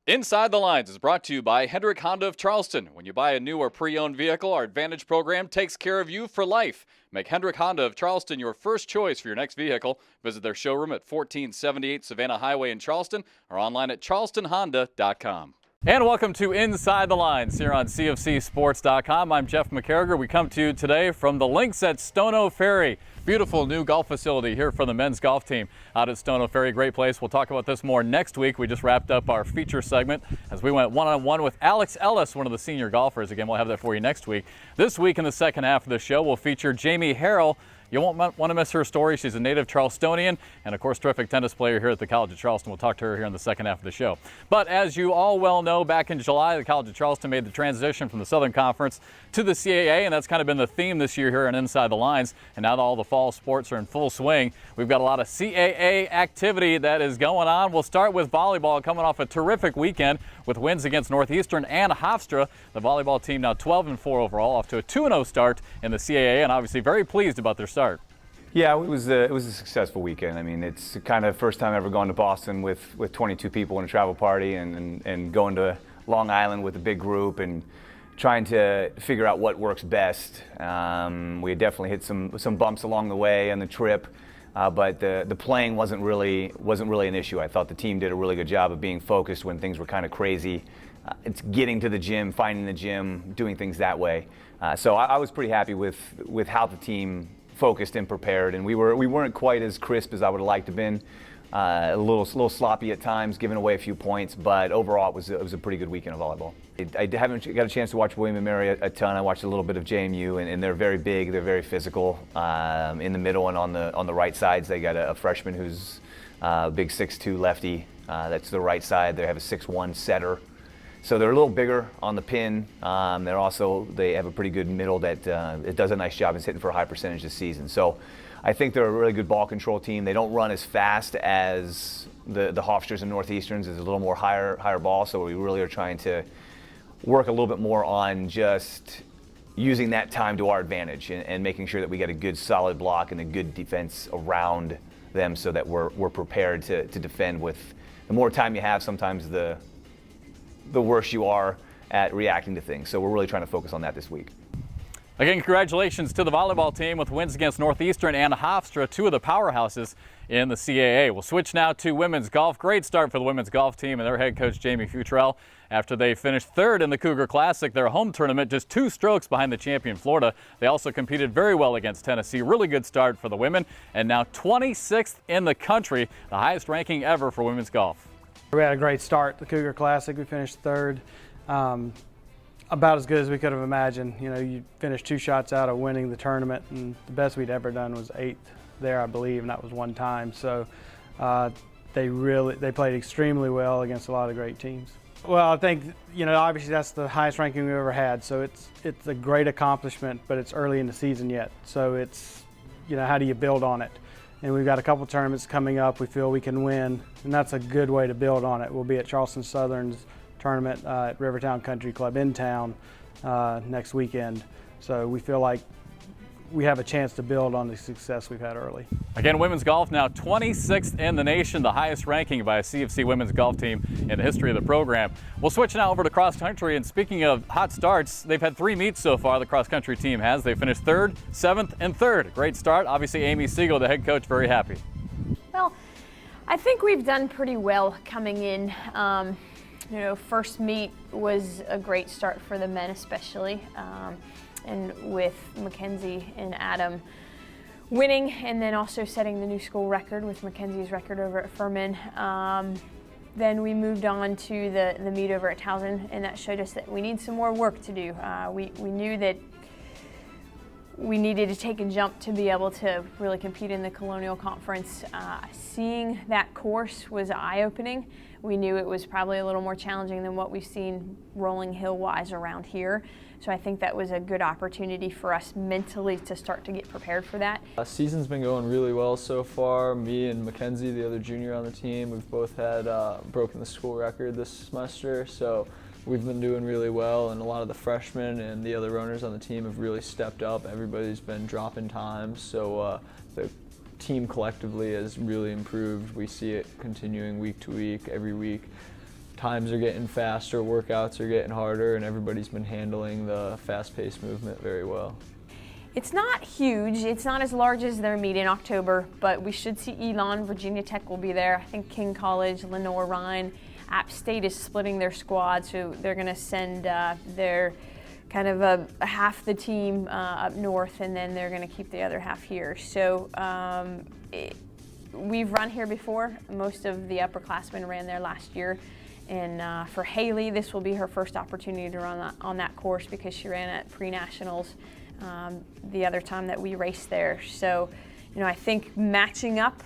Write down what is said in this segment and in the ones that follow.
Inside the Lines is brought to you by Hendrick Honda of Charleston. When you buy a new or pre-owned vehicle, our Advantage program takes care of you for life. Make Hendrick Honda of Charleston your first choice for your next vehicle. Visit their showroom at 1478 Savannah Highway in Charleston or online at charlestonhonda.com. And welcome to Inside the Lines here on CofCsports.com. I'm Jeff McCarriger. We come to you today from the links at Stono Ferry. Beautiful new golf facility here for the men's golf team out at Stono Ferry. Great place. We'll talk about this more next week. We just wrapped up our feature segment as we went one-on-one with Alex Ellis, one of the senior golfers. Again, we'll have that for you next week. This week in the second half of the show, we'll feature Jamie Harrell. You won't want to miss her story. She's a native Charlestonian and, of course, terrific tennis player here at the College of Charleston. We'll talk to her here in the second half of the show. But as you all well know, back in July, the College of Charleston made the transition from the Southern Conference to the CAA, and that's kind of been the theme this year here on Inside the Lines. And now that all the fall sports are in full swing, we've got a lot of CAA activity that is going on. We'll start with volleyball, coming off a terrific weekend with wins against Northeastern and Hofstra. The volleyball team now 12-4 overall, off to a 2-0 start in the CAA, and obviously very pleased about their start. Yeah, it was a successful weekend. I mean, it's kind of first time ever going to Boston with 22 people in a travel party and going to Long Island with a big group and trying to figure out what works best. We definitely hit some bumps along the way on the trip, but the playing wasn't really an issue. I thought the team did a really good job of being focused when things were kind of crazy. It's getting to the gym, finding the gym, doing things that way. So I was pretty happy with how the team focused and prepared, and we weren't quite as crisp as I would have liked to have been. A little sloppy at times, giving away a few points, but overall it was a pretty good weekend of volleyball. I haven't got a chance to watch William & Mary a ton. I watched a little bit of JMU, and they're very big, they're very physical. In the middle and on the right sides, they got a freshman who's a big 6'2" lefty. That's the right side. They have a 6'1" setter. So they're a little bigger on the pin. They have a pretty good middle that it does a nice job in hitting for a high percentage this season. So I think they're a really good ball control team. They don't run as fast as the Hofstras and Northeasterns. It's a little more higher ball. So we really are trying to work a little bit more on just using that time to our advantage and making sure that we get a good solid block and a good defense around them so that we're prepared to defend. With the more time you have, sometimes the worse you are at reacting to things. So we're really trying to focus on that this week. Again, congratulations to the volleyball team with wins against Northeastern and Hofstra, two of the powerhouses in the CAA. We'll switch now to women's golf. Great start for the women's golf team and their head coach, Jamie Harrell, after they finished third in the Cougar Classic, their home tournament, just 2 strokes behind the champion Florida. They also competed very well against Tennessee. Really good start for the women, and now 26th in the country, the highest ranking ever for women's golf. We had a great start, the Cougar Classic. We finished third, about as good as we could have imagined. You know, you finished 2 shots out of winning the tournament, and the best we'd ever done was 8th there, I believe, and that was one time. So they played extremely well against a lot of great teams. Well, I think, you know, obviously that's the highest ranking we've ever had, so it's a great accomplishment, but it's early in the season yet. So it's, you know, how do you build on it? And we've got a couple tournaments coming up we feel we can win, and that's a good way to build on it. We'll be at Charleston Southern's tournament at Rivertown Country Club in town next weekend. So we feel like we have a chance to build on the success we've had early. Again, women's golf now 26th in the nation, the highest ranking by a CFC women's golf team in the history of the program. We'll switch now over to cross country, and speaking of hot starts, they've had 3 meets so far, the cross country team has. They finished 3rd, 7th, and 3rd. Great start. Obviously, Amy Siegel, the head coach, very happy. Well, I think we've done pretty well coming in. You know, first meet was a great start for the men especially. And with Mackenzie and Adam winning, and then also setting the new school record with Mackenzie's record over at Furman. Then we moved on to the meet over at Towson, and that showed us that we need some more work to do. We knew that we needed to take a jump to be able to really compete in the Colonial Conference. Seeing that course was eye-opening. We knew it was probably a little more challenging than what we've seen rolling hill-wise around here. So I think that was a good opportunity for us mentally to start to get prepared for that. Season's been going really well so far. Me and Mackenzie, the other junior on the team, we've both had broken the school record this semester. So we've been doing really well, and a lot of the freshmen and the other runners on the team have really stepped up. Everybody's been dropping times, so the team collectively has really improved. We see it continuing week to week, every week. times are getting faster, workouts are getting harder, and everybody's been handling the fast-paced movement very well. It's not huge. It's not as large as their meet in October, but we should see Elon. Virginia Tech will be there. I think King College, Lenore Rhine, App State is splitting their squad, so they're going to send their kind of a half the team up north, and then they're going to keep the other half here. So we've run here before. Most of the upperclassmen ran there last year. And for Haley, this will be her first opportunity to run on that course because she ran at pre-nationals the other time that we raced there. So, I think matching up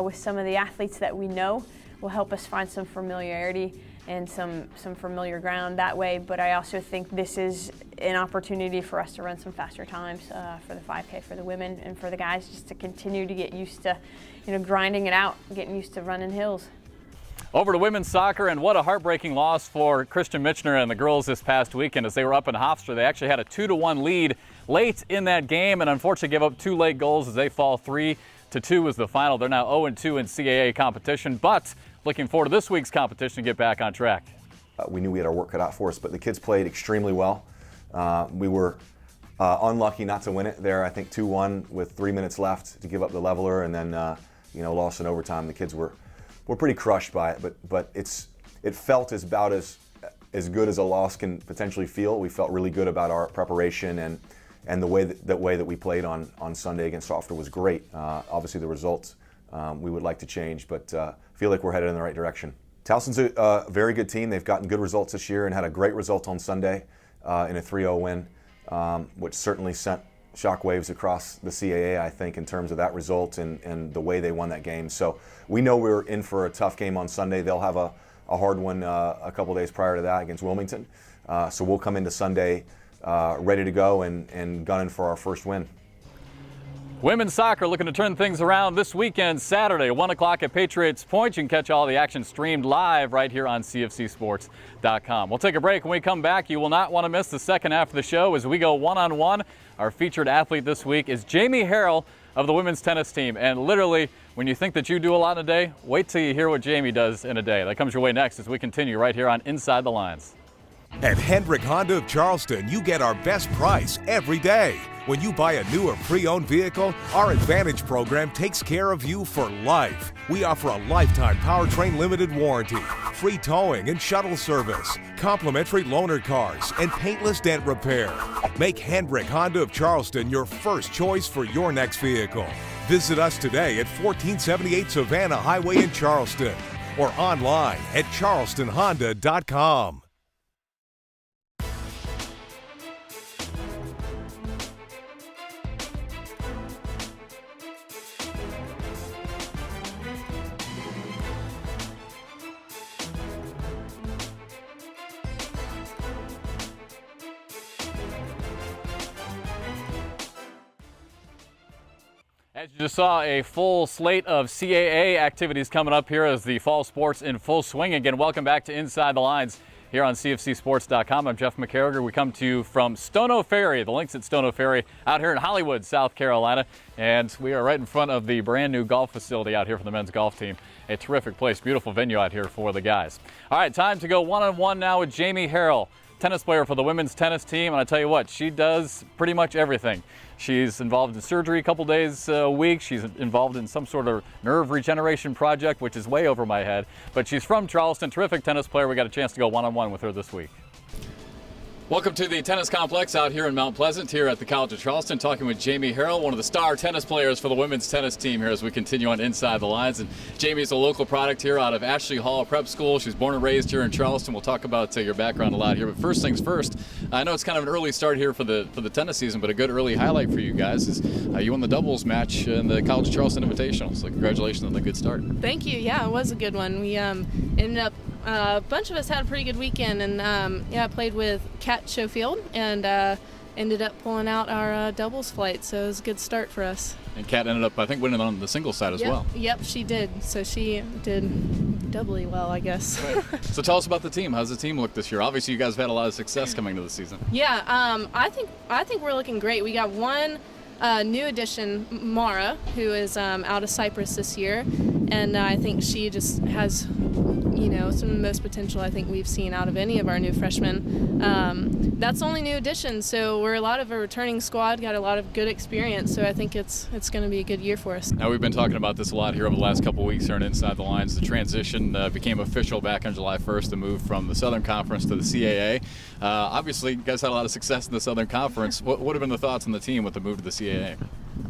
with some of the athletes that we know will help us find some familiarity and some familiar ground that way. But I also think this is an opportunity for us to run some faster times for the 5K for the women and for the guys, just to continue to get used to, grinding it out, getting used to running hills. Over to women's soccer, and what a heartbreaking loss for Christian Michener and the girls this past weekend as they were up in Hofstra. They actually had a 2-1 lead late in that game and unfortunately gave up 2 late goals as they fall 3-2 was the final. They're now 0-2 in CAA competition, but looking forward to this week's competition to get back on track. We knew we had our work cut out for us, but the kids played extremely well. We were unlucky not to win it there. I think 2-1 with 3 minutes left to give up the leveler, and then lost in overtime. The kids were pretty crushed by it, but it felt about as good as a loss can potentially feel. We felt really good about our preparation, and the way that we played on Sunday against Hofstra was great. Obviously the results we would like to change, but feel like we're headed in the right direction. Towson's a very good team. They've gotten good results this year and had a great result on Sunday in a 3-0 win, which certainly sent shockwaves across the CAA, I think, in terms of that result and the way they won that game. So we know we're in for a tough game on Sunday. They'll have a hard one a couple days prior to that against Wilmington. So we'll come into Sunday ready to go and gunning for our first win. Women's soccer looking to turn things around this weekend, Saturday, 1 o'clock at Patriots Point. You can catch all the action streamed live right here on CofCsports.com. We'll take a break. When we come back, you will not want to miss the second half of the show as we go one-on-one. Our featured athlete this week is Jamie Harrell of the women's tennis team. And literally, when you think that you do a lot in a day, wait till you hear what Jamie does in a day. That comes your way next as we continue right here on Inside the Lines. At Hendrick Honda of Charleston, you get our best price every day. When you buy a new or pre-owned vehicle, our Advantage program takes care of you for life. We offer a lifetime powertrain limited warranty, free towing and shuttle service, complimentary loaner cars, and paintless dent repair. Make Hendrick Honda of Charleston your first choice for your next vehicle. Visit us today at 1478 Savannah Highway in Charleston or online at charlestonhonda.com. As you just saw, a full slate of CAA activities coming up here as the fall sports in full swing. Again, welcome back to Inside the Lines here on CofCsports.com. I'm Jeff McCarriger. We come to you from Stono Ferry, the links at Stono Ferry out here in Hollywood, South Carolina. And we are right in front of the brand new golf facility out here for the men's golf team. A terrific place, beautiful venue out here for the guys. All right, time to go one-on-one now with Jamie Harrell, tennis player for the women's tennis team. And I tell you what, she does pretty much everything. She's involved in surgery a couple days a week. She's involved in some sort of nerve regeneration project, which is way over my head. But she's from Charleston, terrific tennis player. We got a chance to go one-on-one with her this week. Welcome to the tennis complex out here in Mount Pleasant, here at the College of Charleston, talking with Jamie Harrell, one of the star tennis players for the women's tennis team here as we continue on Inside the Lines. And Jamie is a local product here out of Ashley Hall Prep School. She's born and raised here in Charleston. We'll talk about your background a lot here. But first things first, I know it's kind of an early start here for the tennis season, but a good early highlight for you guys is you won the doubles match in the College of Charleston Invitational. So congratulations on the good start. Thank you. Yeah, it was a good one. We ended up, a bunch of us had a pretty good weekend, and I played with Kat Schofield and ended up pulling out our doubles flight, so it was a good start for us. And Kat ended up, I think, winning on the singles side as well. Yep, she did. So she did doubly well, I guess. Right. So tell us about the team. How's the team look this year? Obviously, you guys have had a lot of success coming to the season. Yeah, I think we're looking great. We got one new addition, Mara, who is out of Cyprus this year, and I think she just has some of the most potential I think we've seen out of any of our new freshmen. That's the only new addition, so we're a lot of a returning squad, got a lot of good experience, so I think it's going to be a good year for us. Now, we've been talking about this a lot here over the last couple of weeks here on Inside the Lines. The transition became official back on July 1st, the move from the Southern Conference to the CAA. Obviously, you guys had a lot of success in the Southern Conference. What have been the thoughts on the team with the move to the CAA?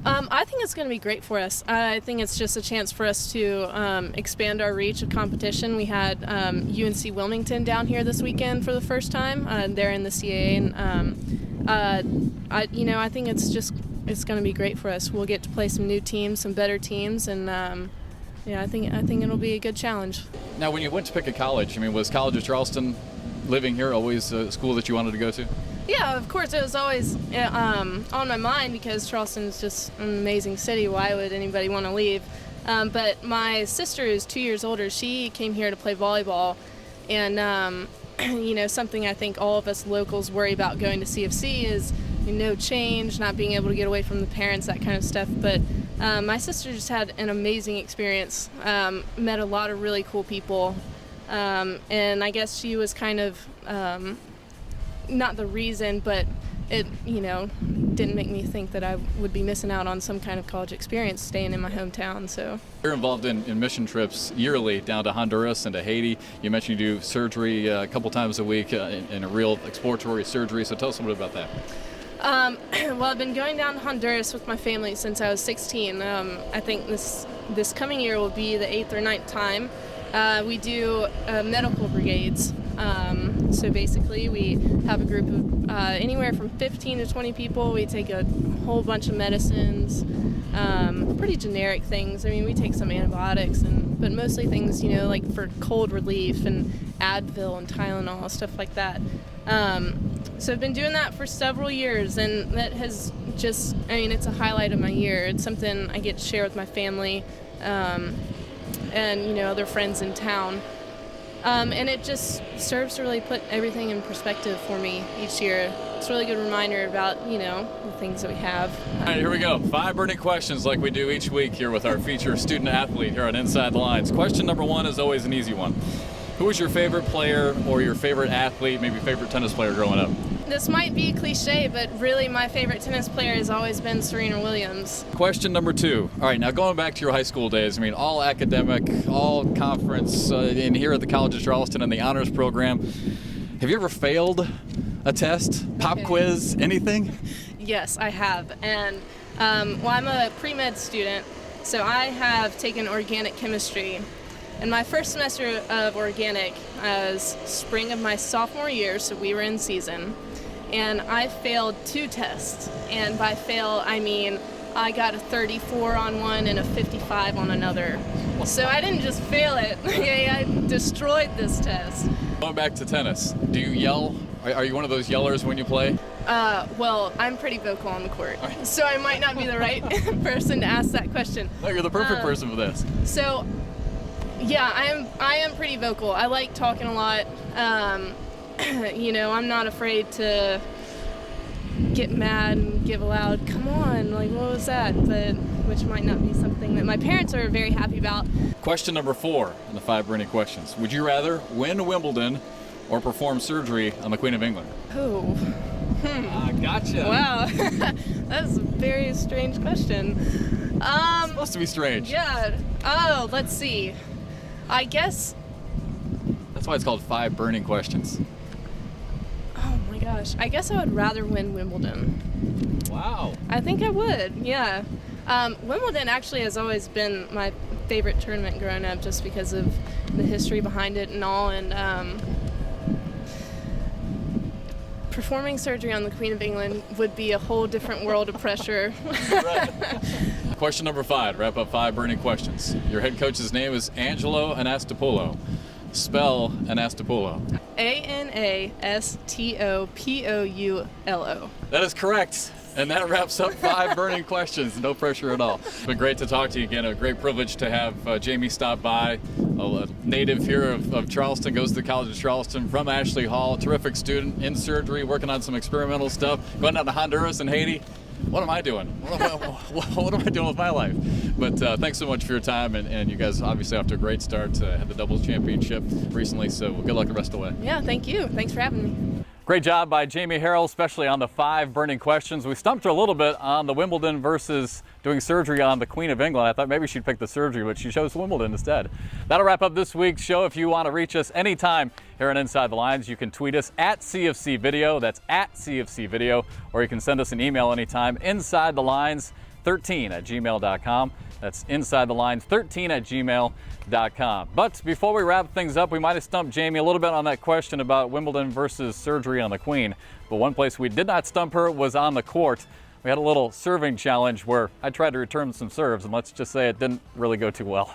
I think it's going to be great for us. I think it's just a chance for us to expand our reach of competition. We had UNC Wilmington down here this weekend for the first time. They're in the CAA, and I think it's going to be great for us. We'll get to play some new teams, some better teams, and I think it'll be a good challenge. Now, when you went to pick a college, was College of Charleston, living here, always a school that you wanted to go to? Yeah, of course. It was always on my mind because Charleston is just an amazing city. Why would anybody want to leave? But my sister is 2 years older. She came here to play volleyball. And, something I think all of us locals worry about going to CFC is no change, not being able to get away from the parents, that kind of stuff. But my sister just had an amazing experience, met a lot of really cool people. And I guess she was kind of... not the reason, but it, didn't make me think that I would be missing out on some kind of college experience staying in my hometown. So you're involved in mission trips yearly down to Honduras and to Haiti. You mentioned you do surgery a couple times a week in a real exploratory surgery. So tell us a little bit about that. Well, I've been going down to Honduras with my family since I was 16. I think this coming year will be the 8th or 9th time. We do medical brigades. So basically we have a group of anywhere from 15 to 20 people. We take a whole bunch of medicines, pretty generic things. We take some antibiotics, but mostly things, like for cold relief and Advil and Tylenol, stuff like that. So I've been doing that for several years, and that has just, it's a highlight of my year. It's something I get to share with my family and, other friends in town. And it just serves to really put everything in perspective for me each year. It's a really good reminder about, the things that we have. All right, here we go. 5 burning questions like we do each week here with our featured student athlete here on Inside the Lines. Question number 1 is always an easy one. Who was your favorite player or your favorite athlete, maybe favorite tennis player growing up? This might be cliche, but really my favorite tennis player has always been Serena Williams. Question number 2. All right, now going back to your high school days, all academic, all conference, and here at the College of Charleston and the honors program. Have you ever failed a test, pop quiz, anything? Yes, I have. And I'm a pre-med student, so I have taken organic chemistry. And my first semester of organic was spring of my sophomore year, so we were in season. And I failed 2 tests. And by fail, I mean I got a 34 on one and a 55 on another. So I didn't just fail it. I destroyed this test. Going back to tennis, do you yell? Are you one of those yellers when you play? Well, I'm pretty vocal on the court, so I might not be the right person to ask that question. No, you're the perfect person for this. So, yeah, I am pretty vocal. I like talking a lot. I'm not afraid to get mad and give a loud, come on, like, what was that? But which might not be something that my parents are very happy about. Question number 4 in the 5 burning questions. Would you rather win Wimbledon or perform surgery on the Queen of England? Oh. Gotcha. Wow. That's a very strange question. It's supposed to be strange. Yeah. Oh, let's see. I guess. That's why it's called 5 burning questions. Oh my gosh. I guess I would rather win Wimbledon. Wow. I think I would, yeah. Wimbledon actually has always been my favorite tournament growing up just because of the history behind it and all. And performing surgery on the Queen of England would be a whole different world of pressure. Question number 5, wrap up 5 burning questions. Your head coach's name is Angelo Anastopoulos. Spell Anastopoulos. Anastopoulo. That is correct. And that wraps up 5 burning questions. No pressure at all. It's been great to talk to you again. A great privilege to have Jamie stop by. A native here of Charleston, goes to the College of Charleston from Ashley Hall. Terrific student in surgery, working on some experimental stuff. Going down to Honduras and Haiti. what am I doing? What am I doing with my life? But thanks so much for your time, and you guys obviously off to a great start. Had the doubles championship recently, so good luck the rest of the way. Yeah, thank you. Thanks for having me. Great job by Jamie Harrell, especially on the 5 burning questions. We stumped her a little bit on the Wimbledon versus doing surgery on the Queen of England. I thought maybe she'd pick the surgery, but she chose Wimbledon instead. That'll wrap up this week's show. If you want to reach us anytime here on Inside the Lines, you can tweet us at CFC Video. That's at CFC Video. Or you can send us an email anytime, insidethelines13@gmail.com. That's insidethelines13@gmail.com. But before we wrap things up, we might have stumped Jamie a little bit on that question about Wimbledon versus surgery on the Queen. But one place we did not stump her was on the court. We had a little serving challenge where I tried to return some serves, and let's just say it didn't really go too well.